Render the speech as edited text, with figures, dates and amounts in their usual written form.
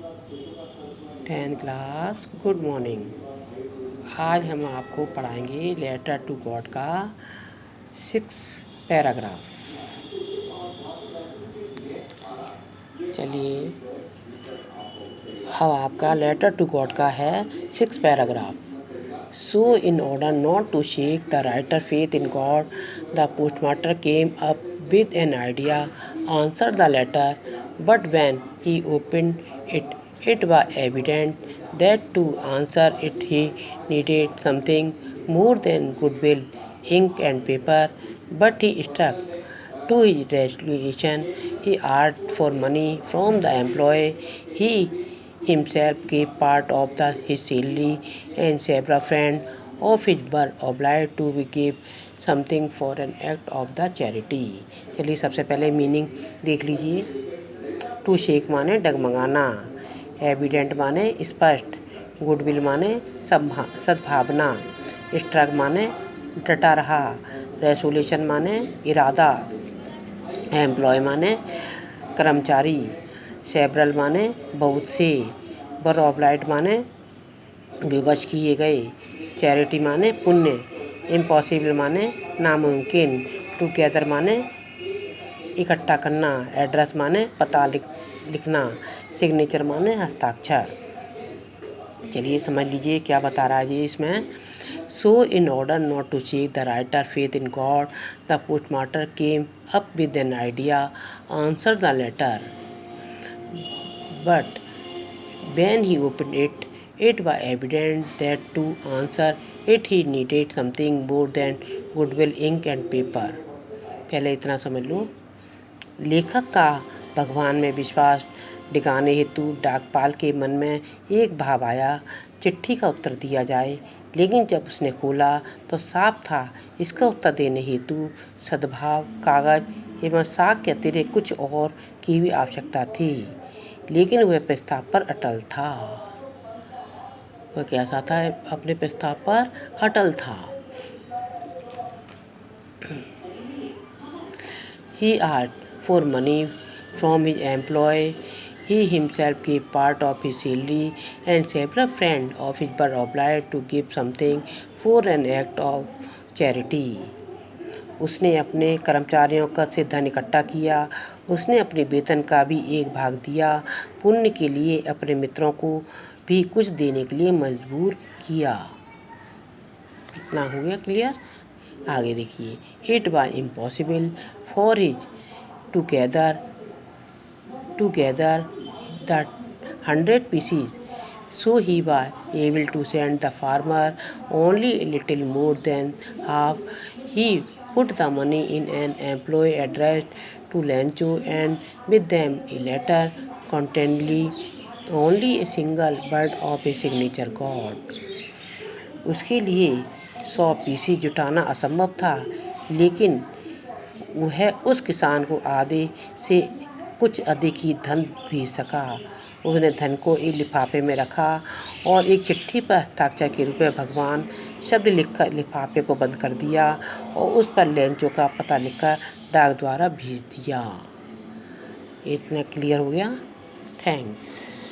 10 class good morning. आज हम आपको पढ़ाएंगे लेटर टू गॉड का 6 पैराग्राफ। चलिए, अब आपका लेटर टू गॉड का है 6 paragraph. So, in order not to shake the writer's faith in God, the postmaster came up with an idea, answered the letter, but when he opened it, it was evident that to answer it he needed something more than goodwill, ink and paper. But he stuck to his resolution. He asked for money from the employee. He himself gave part of his salary, and several friends of his were obliged to give something for an act of the charity. चलिए, सबसे पहले meaning देख लीजिए। To shake माने डगमगाना, evident माने स्पष्ट, goodwill माने सद्भावना, स्ट्रक माने डटा रहा, रेसोल्यूशन माने इरादा, एम्प्लॉय माने कर्मचारी, सेवरल माने बहुत से, वर ऑब्लाइट माने विवश किए गए, चैरिटी माने पुण्य, इम्पॉसिबल माने नामुमकिन, टुगेदर माने इकट्ठा करना, एड्रेस माने पता लिखना, सिग्नेचर माने हस्ताक्षर। चलिए समझ लीजिए क्या बता रहा है जी इसमें। So, in order not to shake the writer's faith in God, the postmaster came up with an idea, answered the letter. But when he opened it, it was evident that to answer it he needed something more than goodwill, ink and paper. पहले इतना समझ लो। लेखक का भगवान में विश्वास दिखाने हेतु डाकपाल के मन में एक भाव आया, चिट्ठी का उत्तर दिया जाए। लेकिन जब उसने खोला तो साफ था इसका उत्तर देने हेतु सद्भाव, कागज एवं साख के अतिरिक्त कुछ और की भी आवश्यकता थी। लेकिन वह प्रस्ताव पर अटल था। वह कैसा था? अपने प्रस्ताव पर अटल था। He asked for money from his employee. He himself gave part of his salary, and several friends of his were obliged to give something for an act of charity. उसने अपने कर्मचारियों का से धन इकट्ठा किया। उसने अपने वेतन का भी एक भाग दिया। पुण्य के लिए अपने मित्रों को भी कुछ देने के लिए मजबूर किया। इतना हो गया क्लियर? आगे देखिए। It was impossible for his together the 100 pieces, so he was able to send the farmer only a little more than half. He put the money in an employee addressed to Lancho, and with them a letter containing only a single word of a signature God. उसके लिए 100 PC जुटाना असंभव था, लेकिन वह उस किसान को आधे से कुछ अधिक ही धन भेज सका। उसने धन को एक लिफाफे में रखा और एक चिट्ठी पर हस्ताक्षर के रूप में भगवान शब्द लिखकर लिफाफे को बंद कर दिया और उस पर लेंचो का पता लिखकर डाक द्वारा भेज दिया। इतना क्लियर हो गया? थैंक्स।